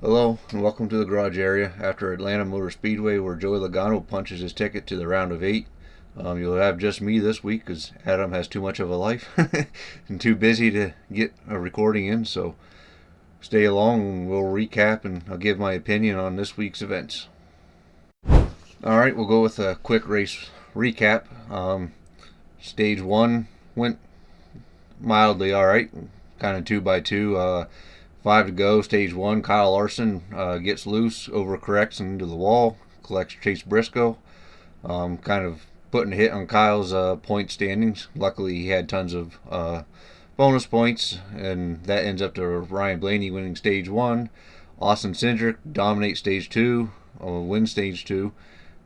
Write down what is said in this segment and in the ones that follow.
Hello and welcome to the garage area after Atlanta Motor Speedway, where Joey Logano punches his ticket to the round of 8. You'll have just me this week because Adam has too much of a life and too busy to get a recording in. So stay along and we'll recap and I'll give my opinion on this week's events. All right, we'll go with a quick race recap. Stage 1 went mildly all right, kind of 2 by 2. 5 to go, stage 1. Kyle Larson gets loose, overcorrects into the wall, collects Chase Briscoe, kind of putting a hit on Kyle's point standings. Luckily, he had tons of bonus points, and that ends up to Ryan Blaney winning stage 1. Austin Cindric dominates stage 2, wins stage 2.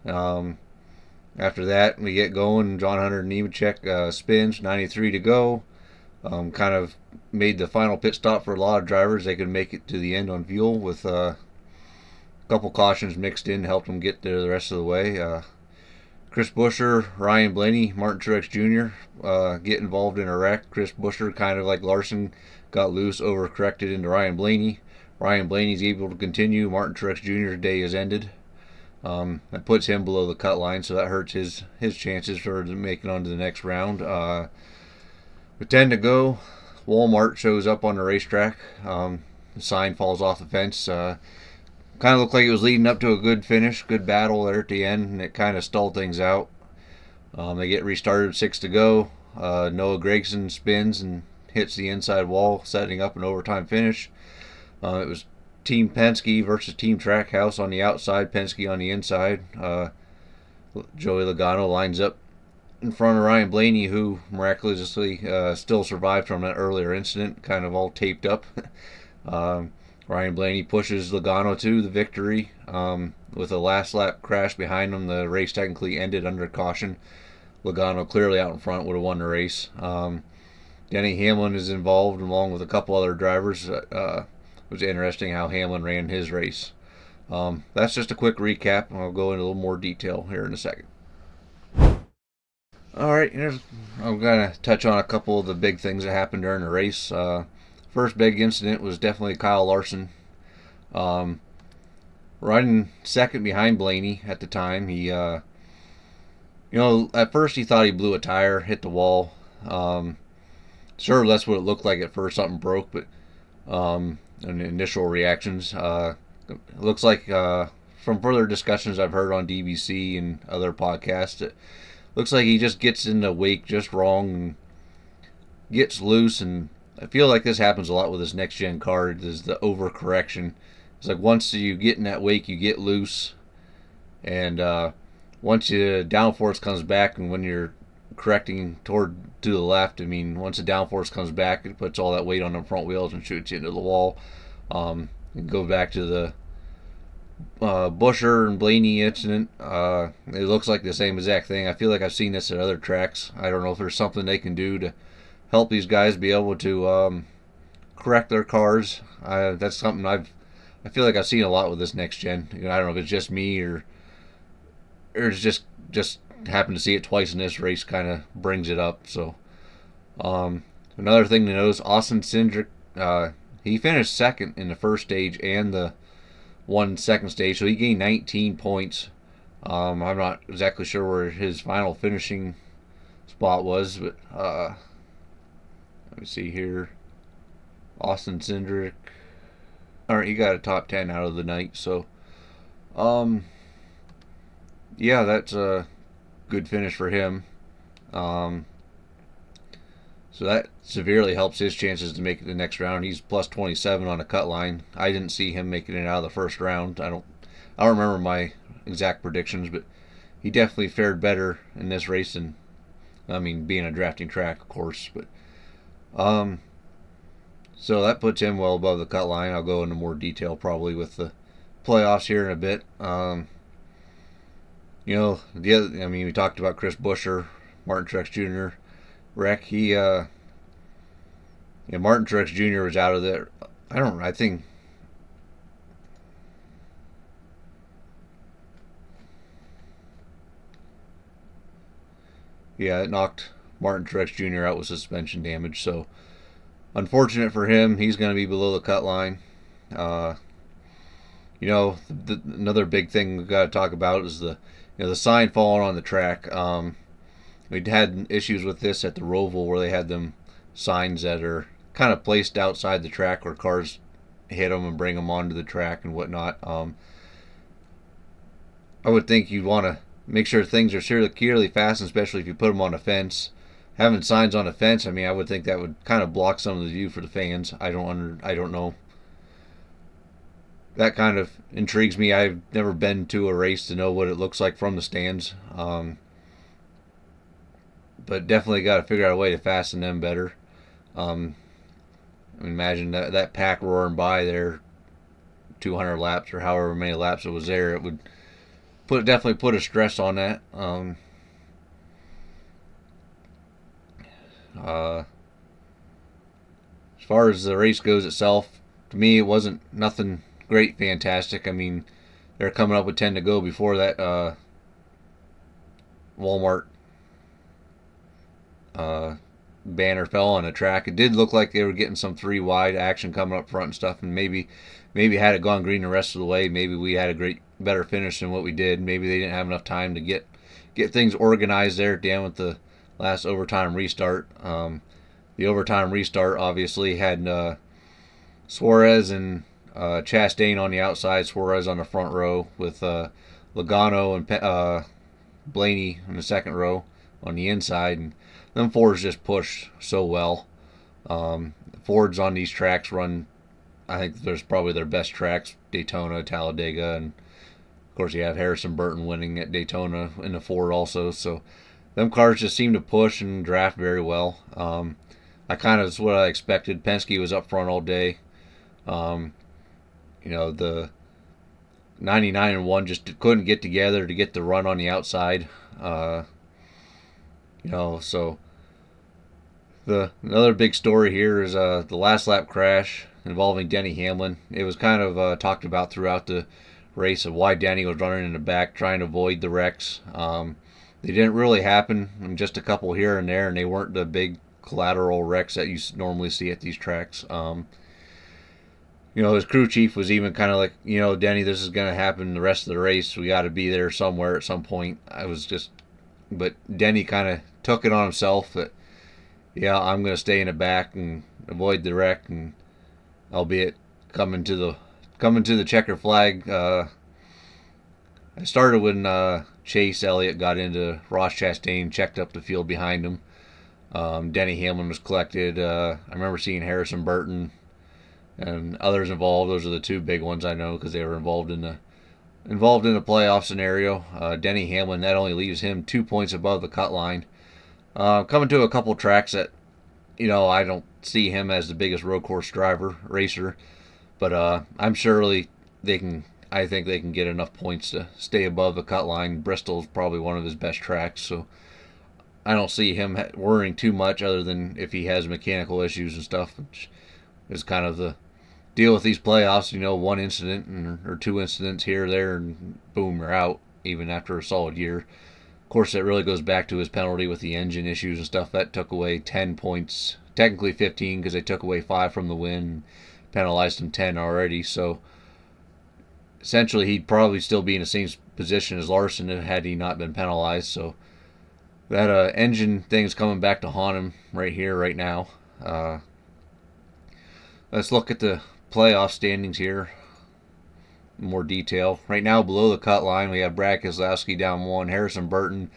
After that, we get going. John Hunter Nemechek spins, 93 to go. Kind of made the final pit stop for a lot of drivers. They could make it to the end on fuel with a couple cautions mixed in, helped them get there the rest of the way. Chris Buescher, Ryan Blaney, Martin Truex Jr. Get involved in a wreck. Chris Buescher, kind of like Larson, got loose, overcorrected into Ryan Blaney. Ryan Blaney's able to continue. Martin Truex Jr.'s day is ended. That puts him below the cut line, so that hurts his chances for making on to the next round. With 10 to go, Walmart shows up on the racetrack. The sign falls off the fence. Kind of looked like it was leading up to a good finish, good battle there at the end, and it kind of stalled things out. They get restarted, 6 to go. Noah Gragson spins and hits the inside wall, setting up an overtime finish. It was Team Penske versus Team Trackhouse on the outside, Penske on the inside. Joey Logano lines up in front of Ryan Blaney, who miraculously still survived from that earlier incident, kind of all taped up. Ryan Blaney pushes Logano to the victory. With a last lap crash behind him, the race technically ended under caution. Logano clearly out in front would have won the race. Denny Hamlin is involved along with a couple other drivers. It was interesting how Hamlin ran his race. That's just a quick recap, and I'll go into a little more detail here in a second. All right, I'm going to touch on a couple of the big things that happened during the race. First big incident was definitely Kyle Larson. Running second behind Blaney at the time. He, at first he thought he blew a tire, hit the wall. Sure, that's what it looked like at first, something broke, but in initial reactions, it looks like from further discussions I've heard on DBC and other podcasts, it looks like he just gets in the wake just wrong and gets loose. And I feel like this happens a lot with this next gen car, is the overcorrection. It's like once you get in that wake, you get loose, and once you downforce comes back, and when you're correcting to the left, I mean, once the downforce comes back, it puts all that weight on the front wheels and shoots you into the wall. And go back to the Buescher and Blaney incident. It looks like the same exact thing. I feel like I've seen this at other tracks. I don't know if there's something they can do to help these guys be able to correct their cars. That's something I feel like I've seen a lot with this next gen. I don't know if it's just me or it's just happened to see it twice in this race, kind of brings it up. So another thing to notice, Austin Cindric, he finished second in the first stage and the second stage, so he gained 19 points. I'm not exactly sure where his final finishing spot was, but let me see here. Austin Cindric, all right, he got a top 10 out of the night, so yeah, that's a good finish for him. So that severely helps his chances to make it to the next round. He's plus 27 on a cut line. I didn't see him making it out of the first round. I don't remember my exact predictions, but he definitely fared better in this race than, being a drafting track, of course. But so that puts him well above the cut line. I'll go into more detail probably with the playoffs here in a bit. We talked about Chris Buescher, Martin Truex Jr. wreck. Martin Truex Jr. was out of there. I think yeah, it knocked Martin Truex Jr. out with suspension damage. So unfortunate for him. He's going to be below the cut line. Another big thing we've got to talk about is the sign falling on the track. We'd had issues with this at the Roval where they had them signs that are kind of placed outside the track where cars hit them and bring them onto the track and whatnot. I would think you'd want to make sure things are securely fastened, especially if you put them on a fence. Having signs on a fence, I mean, I would think that would kind of block some of the view for the fans. I don't know. That kind of intrigues me. I've never been to a race to know what it looks like from the stands. But definitely got to figure out a way to fasten them better. Imagine that pack roaring by there, 200 laps or however many laps it was there. It would definitely put a stress on that. As far as the race goes itself, to me it wasn't nothing great, fantastic. I mean, they're coming up with 10 to go before that Walmart banner fell on the track. It did look like they were getting some 3 wide action coming up front and stuff, and maybe had it gone green the rest of the way, maybe we had a better finish than what we did. Maybe they didn't have enough time to get things organized there down with the last overtime restart. The overtime restart obviously had Suarez and Chastain on the outside, Suarez on the front row with Logano and Blaney in the second row on the inside, and them Fords just push so well. Fords on these tracks run, I think there's probably their best tracks, Daytona, Talladega, and of course you have Harrison Burton winning at Daytona in the Ford also. So them cars just seem to push and draft very well. I kind of is what I expected. Penske was up front all day. The 99 and 1 just couldn't get together to get the run on the outside. So another big story here is the last lap crash involving Denny Hamlin. It was kind of talked about throughout the race of why Denny was running in the back trying to avoid the wrecks. They didn't really happen, just a couple here and there, and they weren't the big collateral wrecks that you normally see at these tracks. His crew chief was even kind of like, Denny, this is going to happen the rest of the race. We got to be there somewhere at some point. But Denny kind of took it on himself that, I'm going to stay in the back and avoid the wreck, and albeit coming to the checker flag. I started when Chase Elliott got into Ross Chastain, checked up the field behind him. Denny Hamlin was collected. I remember seeing Harrison Burton and others involved. Those are the 2 big ones I know because they were involved in the playoff scenario. Denny Hamlin, that only leaves him 2 points above the cut line. Coming to a couple tracks that, I don't see him as the biggest road course racer, but I'm surely I think they can get enough points to stay above the cut line. Bristol's probably one of his best tracks, so I don't see him worrying too much other than if he has mechanical issues and stuff, which is kind of the deal with these playoffs. 1 incident or 2 incidents here or there, and boom, you're out, even after a solid year. Of course, that really goes back to his penalty with the engine issues and stuff. That took away 10 points, technically 15 because they took away 5 from the win and penalized him 10 already. So essentially, he'd probably still be in the same position as Larson had he not been penalized. So that engine thing is coming back to haunt him right here, right now. Let's look at the playoff standings here in more detail. Right now, below the cut line, we have Brad Keselowski down 1, Harrison Burton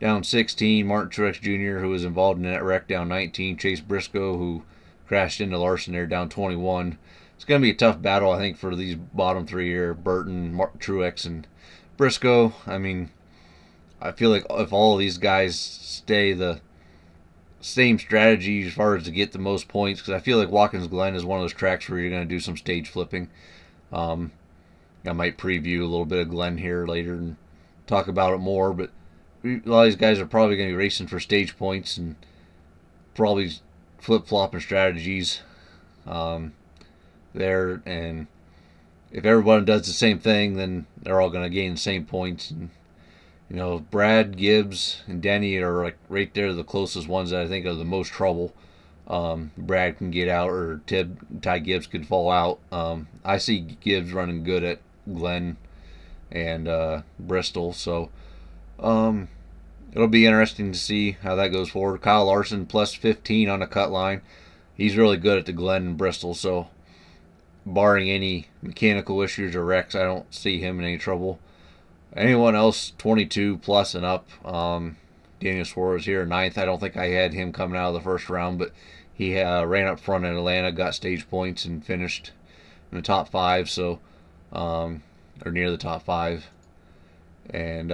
down 16, Martin Truex Jr., who was involved in that wreck, down 19, Chase Briscoe, who crashed into Larson there, down 21. It's going to be a tough battle, I think, for these bottom 3 here, Burton, Truex, and Briscoe. I mean, I feel like if all of these guys stay the same strategy as far as to get the most points, because I feel like Watkins Glen is one of those tracks where you're going to do some stage flipping. I might preview a little bit of Glen here later and talk about it more, but a lot of these guys are probably going to be racing for stage points and probably flip-flopping strategies there, and if everyone does the same thing, then they're all going to gain the same points. And Brad, Gibbs, and Denny are like right there, the closest ones that I think are the most trouble. Brad can get out, or Ty Gibbs could fall out. I see Gibbs running good at Glenn and Bristol. So it'll be interesting to see how that goes forward. Kyle Larson plus 15 on the cut line. He's really good at the Glen and Bristol, so barring any mechanical issues or wrecks, I don't see him in any trouble. Anyone else 22 plus and up, Daniel Suarez here, ninth. I don't think I had him coming out of the first round, but he ran up front in Atlanta, got stage points, and finished in the top five, so or near the top five. And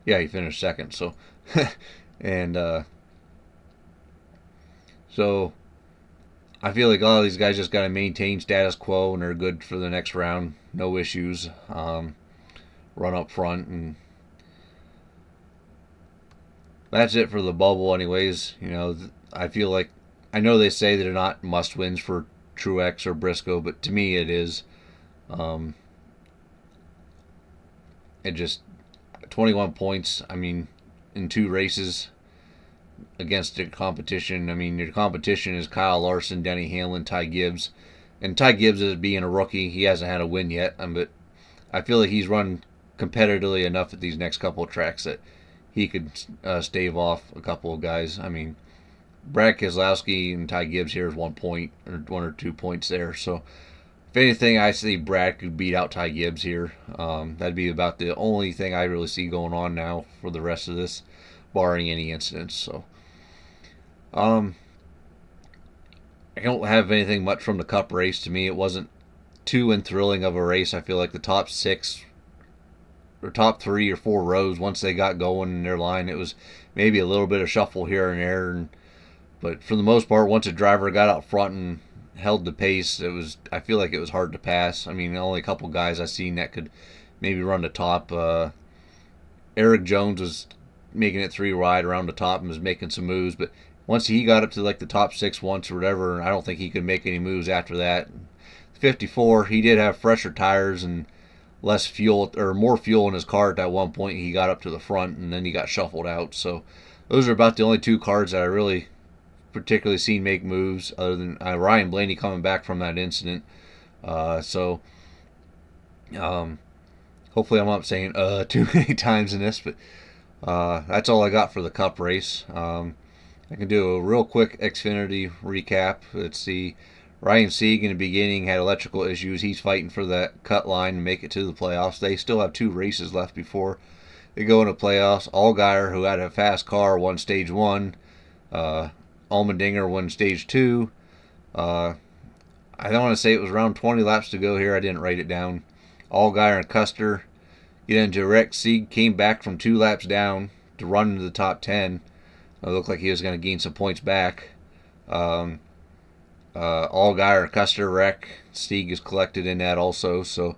yeah, he finished second. So and so I feel like all of these guys just got to maintain status quo and they're good for the next round. No issues. Run up front, and that's it for the bubble. Anyways, I feel like I know they say that they're not must wins for Truex or Briscoe, but to me it is. It just 21 points. I mean, in 2 races against your competition. I mean, your competition is Kyle Larson, Denny Hamlin, Ty Gibbs. And Ty Gibbs is being a rookie. He hasn't had a win yet, but I feel like he's run competitively enough at these next couple of tracks that he could stave off a couple of guys. I mean, Brad Keselowski and Ty Gibbs here is 1 point or 1 or 2 points there. So, if anything, I see Brad could beat out Ty Gibbs here. That'd be about the only thing I really see going on now for the rest of this, barring any incidents. So, I don't have anything much from the Cup race. To me, it wasn't too thrilling of a race. I feel like the top 6 or top 3 or 4 rows, once they got going in their line, it was maybe a little bit of shuffle here and there. But for the most part, once a driver got out front and held the pace, I feel like it was hard to pass. I mean, only a couple guys I seen that could maybe run the top. Eric Jones was making it 3 wide around the top and was making some moves, but once he got up to like the top 6 once or whatever, I don't think he could make any moves after that. 54, he did have fresher tires and less fuel or more fuel in his car at that one point. He got up to the front and then he got shuffled out. So those are about the only 2 cars that I really particularly seen make moves, other than Ryan Blaney coming back from that incident. Hopefully I'm not saying too many times in this, but that's all I got for the Cup race. I can do a real quick Xfinity recap. Let's see. Ryan Sieg in the beginning had electrical issues. He's fighting for that cut line and make it to the playoffs. They still have 2 races left before they go into playoffs. Allgaier, who had a fast car, won stage 1. Allmendinger won stage 2. I don't want to say it was around 20 laps to go here. I didn't write it down. Allgaier and Custer get into a wreck. Sieg came back from 2 laps down to run into the top 10. It looked like he was going to gain some points back. Allgaier and Custer wreck. Sieg is collected in that also. So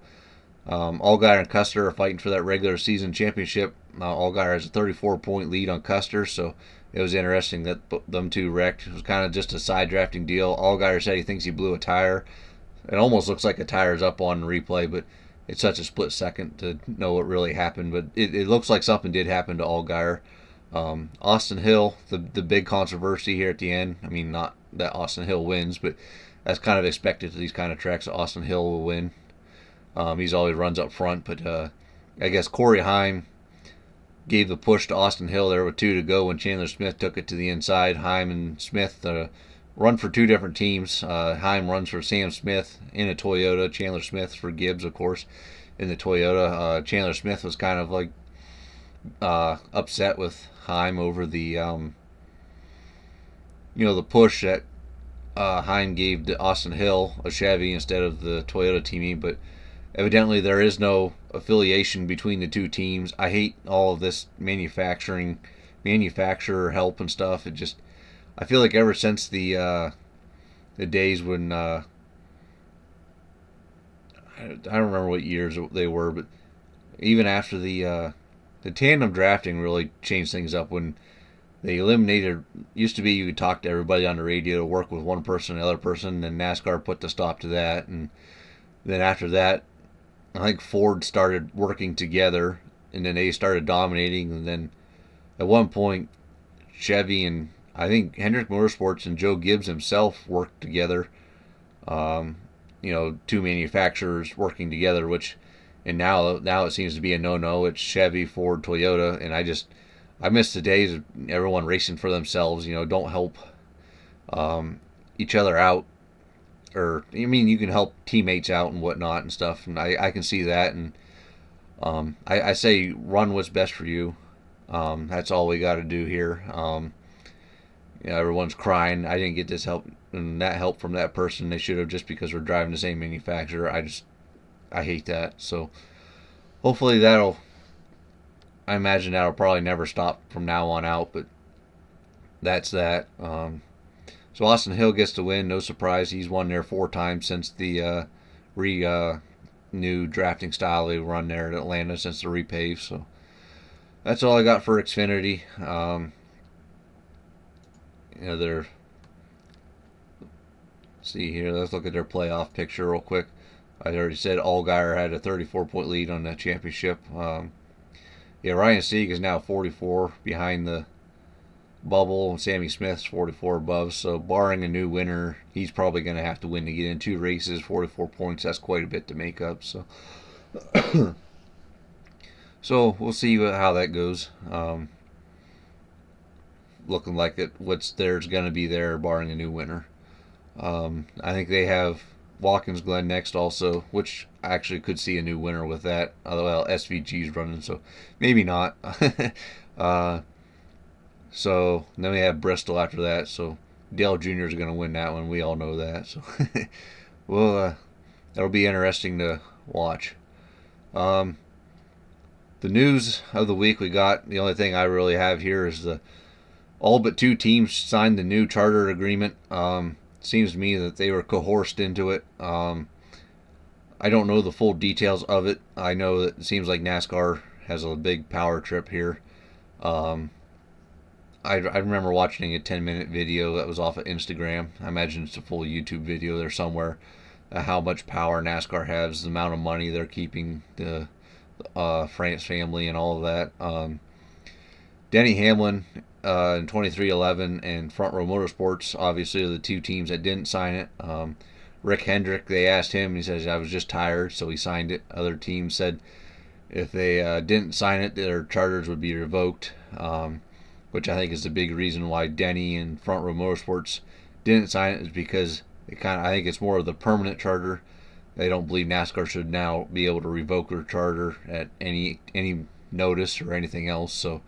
Allgaier and Custer are fighting for that regular season championship. Allgaier has a 34-point lead on Custer, so it was interesting that them 2 wrecked. It was kind of just a side drafting deal. Allgaier said he thinks he blew a tire. It almost looks like a tire's up on replay, but it's such a split second to know what really happened. But it looks like something did happen to Allgaier. Austin Hill, the big controversy here at the end. I mean, not that Austin Hill wins, but that's kind of expected to these kind of tracks. Austin Hill will win. He's always runs up front, but I guess Corey Heim gave the push to Austin Hill there with 2 to go when Chandler Smith took it to the inside. Heim and Smith run for 2 different teams. Heim runs for Sam Smith in a Toyota. Chandler Smith for Gibbs, of course, in the Toyota. Chandler Smith was kind of like upset with Heim over the the push that Heim gave to Austin Hill, a Chevy, instead of the Toyota teammate, but evidently there is no affiliation between the 2 teams. I hate all of this manufacturer help and stuff. I feel like ever since the days when I don't remember what years they were, but even after the tandem drafting really changed things up when they eliminated. Used to be you could talk to everybody on the radio to work with one person, another person, and NASCAR put the stop to that. And then after that, I think Ford started working together, and then they started dominating. And then at one point, Chevy and I think Hendrick Motorsports and Joe Gibbs himself worked together. And two manufacturers working together, and now it seems to be a no-no. It's Chevy, Ford, Toyota, and I miss the days of everyone racing for themselves. Don't help each other out, or you can help teammates out and whatnot and stuff, and I can see that, and I say run what's best for you. That's all we got to do here. Everyone's crying. I didn't get this help and that help from that person. They should have, just because we're driving the same manufacturer. I hate that. So hopefully I imagine that'll probably never stop from now on out. But that's that. So Austin Hill gets the win. No surprise. He's won there 4 times since the new drafting style they run there at Atlanta, since the repave. So that's all I got for Xfinity. They're, see here, let's look at their playoff picture real quick. I already said Allgaier had a 34-point lead on that championship. Ryan Sieg is now 44 behind the bubble, and Sammy Smith's 44 above. So barring a new winner, he's probably going to have to win to get in 2 races. 44 points, that's quite a bit to make up. So so we'll see how that goes. Looking like what's there's going to be there, barring a new winner. I think they have Watkins Glen next also, which I actually could see a new winner with that. Well, SVG's running, so maybe not. So then we have Bristol after that. So Dale Jr. is going to win that one. We all know that. So well, that'll be interesting to watch. The news of the week we got, the only thing I really have here is all but 2 teams signed the new charter agreement. Seems to me that they were coerced into it. I don't know the full details of it. I know that it seems like NASCAR has a big power trip here. I remember watching a 10-minute video that was off of Instagram. I imagine it's a full YouTube video there somewhere. How much power NASCAR has, the amount of money they're keeping, the France family and all of that. Denny Hamlin in 2311 and Front Row Motorsports obviously are the 2 teams that didn't sign it. Rick Hendrick, they asked him, and he says, I was just tired, so he signed it. Other teams said if they didn't sign it, their charters would be revoked, which I think is the big reason why Denny and Front Row Motorsports didn't sign it, is because I think it's more of the permanent charter. They don't believe NASCAR should now be able to revoke their charter at any notice or anything else. So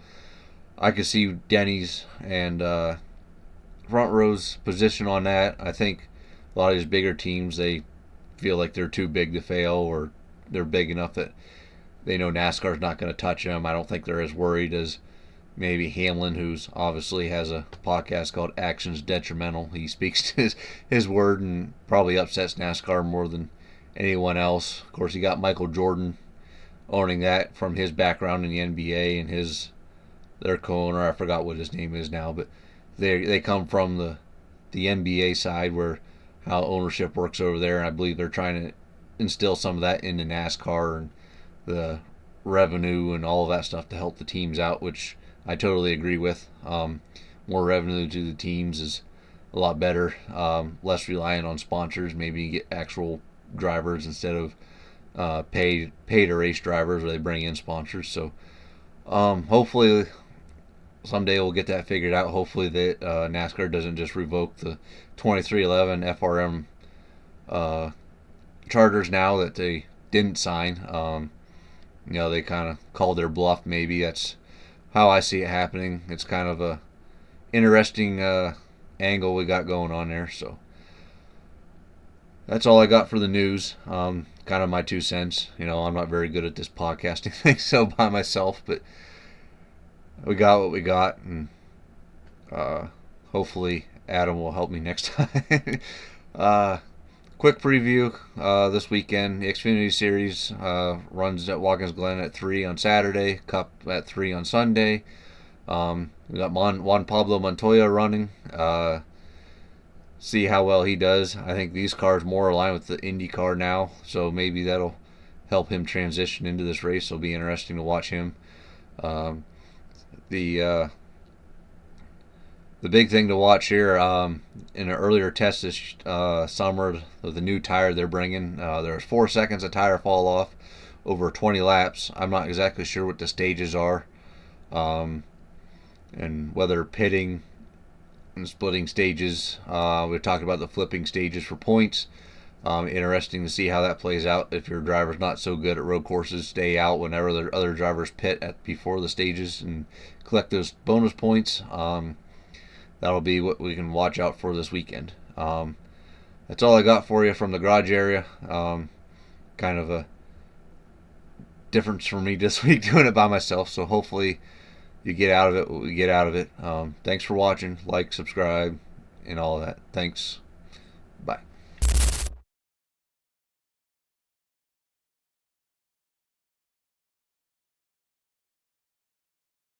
I could see Denny's and Front Row's position on that. I think a lot of these bigger teams, they feel like they're too big to fail, or they're big enough that they know NASCAR's not going to touch them. I don't think they're as worried as maybe Hamlin, who's obviously has a podcast called Actions Detrimental. He speaks to his word and probably upsets NASCAR more than anyone else. Of course, you got Michael Jordan owning that from his background in the NBA, and their co-owner, I forgot what his name is now, but they come from the NBA side, where how ownership works over there, and I believe they're trying to instill some of that into NASCAR and the revenue and all of that stuff to help the teams out, which I totally agree with. More revenue to the teams is a lot better. Less reliant on sponsors. Maybe you get actual drivers instead of pay to race drivers, where they bring in sponsors. So hopefully someday we'll get that figured out. Hopefully that NASCAR doesn't just revoke the 2311 FRM charters now that they didn't sign. They kind of called their bluff. Maybe that's how I see it happening. It's kind of a interesting angle we got going on there. So that's all I got for the news. Kind of my 2 cents. I'm not very good at this podcasting thing, so by myself, but we got what we got, and hopefully Adam will help me next time. Quick preview this weekend. The Xfinity Series runs at Watkins Glen at 3 on Saturday, Cup at 3 on Sunday. We got Juan Pablo Montoya running. See how well he does. I think these cars more align with the Indy car now, so maybe that'll help him transition into this race. It'll be interesting to watch him. The The big thing to watch here, in an earlier test this summer with the new tire they're bringing, there's 4 seconds of tire fall off over 20 laps. I'm not exactly sure what the stages are, and whether pitting and splitting stages. We talked about the flipping stages for points. Interesting to see how that plays out. If your driver's not so good at road courses, stay out whenever the other drivers pit before the stages and collect those bonus points. That'll be what we can watch out for this weekend. That's all I got for you from the garage area. Kind of a difference for me this week doing it by myself, so hopefully you get out of it what we get out of it. Thanks for watching. Like, subscribe, and all that. Thanks. Bye.